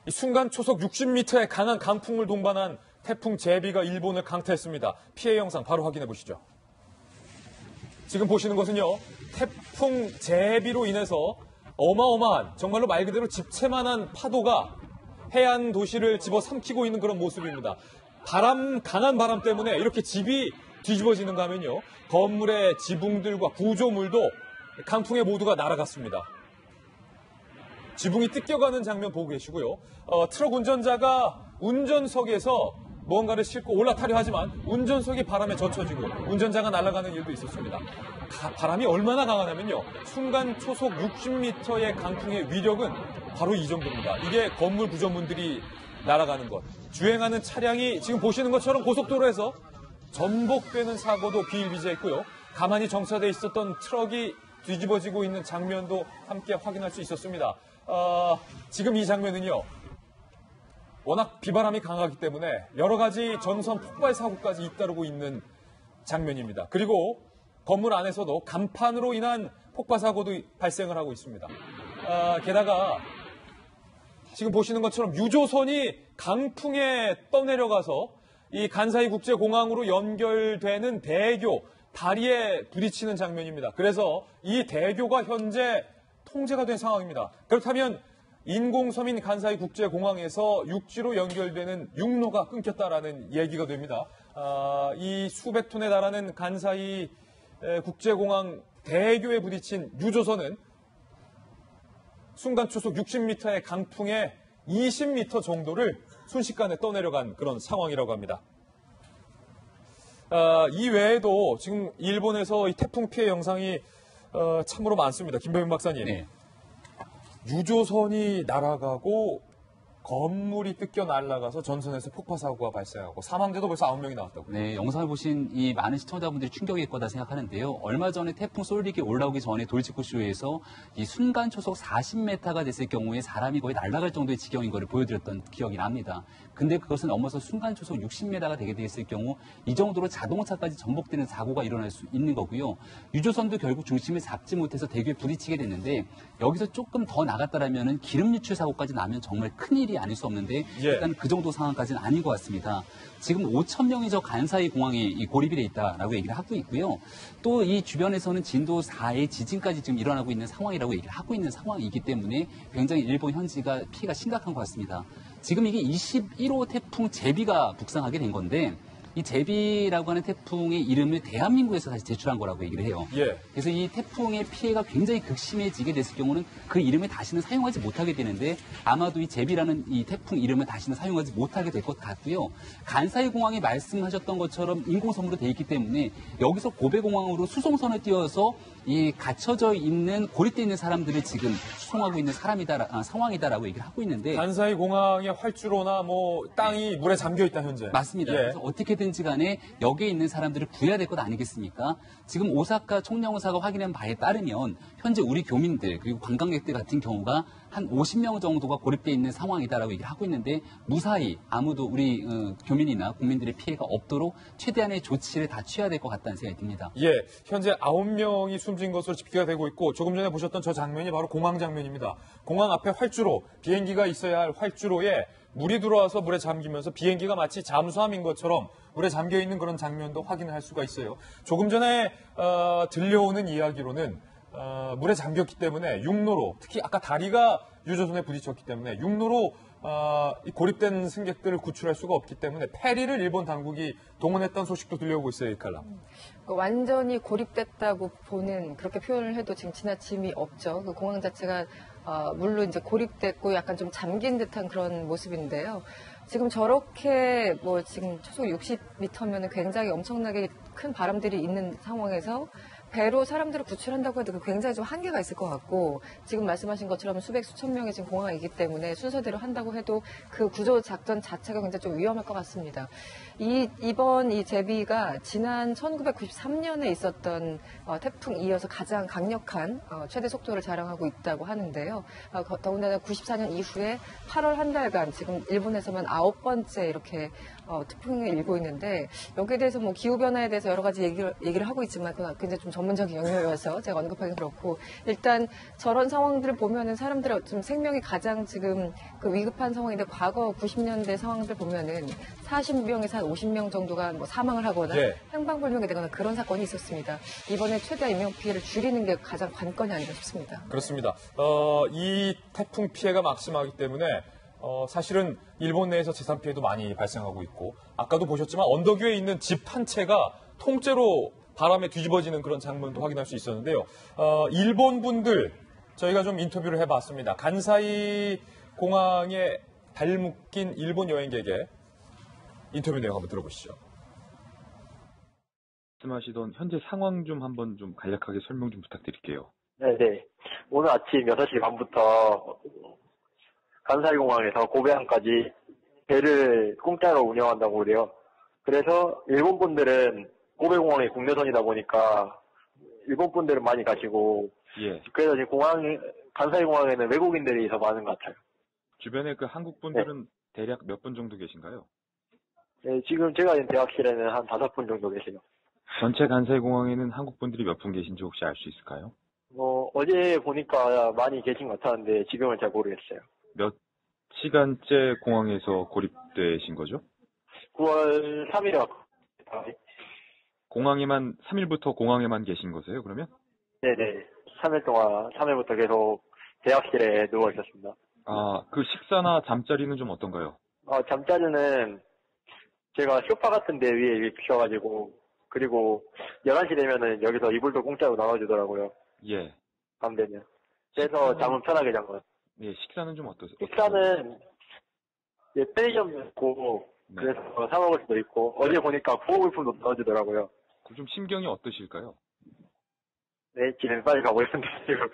이 순간 초속 60m의 강한 강풍을 동반한 태풍 제비가 일본을 강타했습니다. 피해 영상 바로 확인해 보시죠. 지금 보시는 것은요, 태풍 제비로 인해서 어마어마한, 정말로 말 그대로 집채만한 파도가 해안 도시를 집어삼키고 있는 그런 모습입니다. 강한 바람 때문에 이렇게 집이 뒤집어지는가 하면요, 건물의 지붕들과 구조물도 강풍에 모두가 날아갔습니다. 지붕이 뜯겨가는 장면 보고 계시고요. 트럭 운전자가 운전석에서 뭔가를 싣고 올라타려 하지만 운전석이 바람에 젖혀지고 운전자가 날아가는 일도 있었습니다. 바람이 얼마나 강하냐면요, 순간 초속 60m의 강풍의 위력은 바로 이 정도입니다. 이게 건물 구조물들이 날아가는 것. 주행하는 차량이 지금 보시는 것처럼 고속도로에서 전복되는 사고도 비일비재했고요. 가만히 정차돼 있었던 트럭이 뒤집어지고 있는 장면도 함께 확인할 수 있었습니다. 지금 이 장면은요, 워낙 비바람이 강하기 때문에 여러 가지 전선 폭발 사고까지 잇따르고 있는 장면입니다. 그리고 건물 안에서도 간판으로 인한 폭발 사고도 발생을 하고 있습니다. 게다가 지금 보시는 것처럼 유조선이 강풍에 떠내려가서 이 간사이 국제공항으로 연결되는 대교 다리에 부딪히는 장면입니다. 그래서 이 대교가 현재 통제가 된 상황입니다. 그렇다면 인공섬인 간사이 국제공항에서 육지로 연결되는 육로가 끊겼다라는 얘기가 됩니다. 이 수백 톤에 달하는 간사이 국제공항 대교에 부딪힌 유조선은 순간 초속 60m의 강풍에 20m 정도를 순식간에 떠내려간 그런 상황이라고 합니다. 이 외에도 지금 일본에서 이 태풍 피해 영상이 참으로 많습니다. 김병민 박사님. 네. 유조선이 날아가고 건물이 뜯겨 날아가서 전선에서 폭파 사고가 발생하고 사망자도 벌써 9명이 나왔다고요. 네, 영상을 보신 이 많은 시청자분들이 충격일 거다 생각하는데요. 얼마 전에 태풍 솔릭이 올라오기 전에 돌직구쇼에서 이 순간 초속 40m가 됐을 경우에 사람이 거의 날아갈 정도의 지경인 것을 보여드렸던 기억이 납니다. 근데 그것은 넘어서 순간 초속 60m가 되게 됐을 경우 이 정도로 자동차까지 전복되는 사고가 일어날 수 있는 거고요. 유조선도 결국 중심을 잡지 못해서 대교에 부딪히게 됐는데 여기서 조금 더 나갔다라면은 기름 유출 사고까지 나면 정말 큰일이 아닐 수 없는데 일단 그 정도 상황까지는 아닌 것 같습니다. 지금 5천 명이 저 간사이 공항에 고립이 돼 있다라고 얘기를 하고 있고요. 또 이 주변에서는 진도 4의 지진까지 지금 일어나고 있는 상황이라고 얘기를 하고 있는 상황이기 때문에 굉장히 일본 현지가 피해가 심각한 것 같습니다. 지금 이게 21호 태풍 제비가 북상하게 된 건데 이 제비라고 하는 태풍의 이름을 대한민국에서 다시 제출한 거라고 얘기를 해요. 그래서 이 태풍의 피해가 굉장히 극심해지게 됐을 경우는 그 이름을 다시는 사용하지 못하게 되는데 아마도 이 제비라는 이 태풍 이름을 다시는 사용하지 못하게 될 것 같고요. 간사이 공항이 말씀하셨던 것처럼 인공섬으로 돼 있기 때문에 여기서 고베공항으로 수송선을 띄워서 이 갇혀져 있는 고립되어 있는 사람들을 지금 수송하고 있는 상황이다라고 얘기를 하고 있는데 간사이 공항의 활주로나 뭐 땅이 물에 잠겨 있다 현재. 맞습니다. 그래서 어떻게든지 간에 여기에 있는 사람들을 구해야 될 것 아니겠습니까? 지금 오사카 총영사가 확인한 바에 따르면 현재 우리 교민들 그리고 관광객들 같은 경우가 한 50명 정도가 고립되어 있는 상황이다라고 얘기를 하고 있는데 무사히 아무도 우리 교민이나 국민들의 피해가 없도록 최대한의 조치를 다 취해야 될 것 같다는 생각이 듭니다. 현재 9명이 숨진 것으로 집계가 되고 있고 조금 전에 보셨던 저 장면이 바로 공항 장면입니다. 공항 앞에 활주로, 비행기가 있어야 할 활주로에 물이 들어와서 물에 잠기면서 비행기가 마치 잠수함인 것처럼 물에 잠겨 있는 그런 장면도 확인할 수가 있어요. 조금 전에 들려오는 이야기로는 물에 잠겼기 때문에 육로로, 특히 아까 다리가 유조선에 부딪혔기 때문에 육로로 고립된 승객들을 구출할 수가 없기 때문에 페리를 일본 당국이 동원했다는 소식도 들려오고 있어요, 이칼라. 완전히 고립됐다고 보는 그렇게 표현을 해도 지금 지나침이 없죠. 그 공항 자체가 물로 이제 고립됐고 약간 좀 잠긴 듯한 그런 모습인데요. 지금 저렇게 지금 초속 60m면은 굉장히 엄청나게 큰 바람들이 있는 상황에서 배로 사람들을 구출한다고 해도 굉장히 좀 한계가 있을 것 같고 지금 말씀하신 것처럼 수천 명의 지금 공항이기 때문에 순서대로 한다고 해도 그 구조 작전 자체가 굉장히 좀 위험할 것 같습니다. 이번 이 제비가 지난 1993년에 있었던 태풍 이어서 가장 강력한 최대 속도를 자랑하고 있다고 하는데요. 더군다나 94년 이후에 8월 한 달간 지금 일본에서만 9번째 이렇게 태풍이 일고 있는데 여기에 대해서 기후변화에 대해서 여러 가지 얘기를 하고 있지만 그건 굉장히 좀 전문적인 영역이어서 제가 언급하기 그렇고 일단 저런 상황들을 보면은 사람들의 좀 생명이 가장 지금 그 위급한 상황인데 과거 90년대 상황들 보면은 40명에서 한 50명 정도가 뭐 사망을 하거나 네. 행방불명이 되거나 그런 사건이 있었습니다. 이번에 최대한 인명 피해를 줄이는 게 가장 관건이 아닌가 싶습니다. 그렇습니다. 이 태풍 피해가 막심하기 때문에 사실은 일본 내에서 재산 피해도 많이 발생하고 있고 아까도 보셨지만 언덕 위에 있는 집 한 채가 통째로 바람에 뒤집어지는 그런 장면도 확인할 수 있었는데요. 일본 분들 저희가 좀 인터뷰를 해봤습니다. 간사이 공항에 발묶인 일본 여행객의 인터뷰 내용 한번 들어보시죠. 말씀하시던 현재 상황 좀 한번 좀 간략하게 설명 좀 부탁드릴게요. 네네. 오늘 아침 6시 반부터 간사이공항에서 고베항까지 배를 공짜로 운영한다고 그래요. 그래서 일본 분들은 고베공항이 국내선이다 보니까 일본 분들은 많이 가시고 예. 그래서 지금 간사이공항에는 외국인들이 더 많은 것 같아요. 주변에 그 한국 분들은 대략 몇 분 정도 계신가요? 네, 지금 제가 있는 대학실에는 한 5분 정도 계세요. 전체 간사이 공항에는 한국 분들이 몇 분 계신지 혹시 알 수 있을까요? 어제 보니까 많이 계신 것 같았는데 지금은 잘 모르겠어요. 몇 시간째 공항에서 고립되신 거죠? 9월 3일에 왔거든요. 공항에만 3일부터 공항에만 계신 거세요? 그러면? 네네. 3일 동안, 3일부터 계속 대학실에 누워 있었습니다. 아, 그 식사나 잠자리는 좀 어떤가요? 잠자리는 제가 소파 같은 데 위에 비켜가지고, 그리고 11시 되면은 여기서 이불도 공짜로 나눠주더라고요. 예. 밤 되면. 그래서 잠은 편하게 잔 거예요. 예, 식사는 좀 어떠세요? 식사는 편의점도 있고, 네. 그래서 사 먹을 수도 있고, 어제 보니까 구호물품도 나눠주더라고요. 좀 심경이 어떠실까요? 네, 집에 빨리 가고 싶은데, 지금.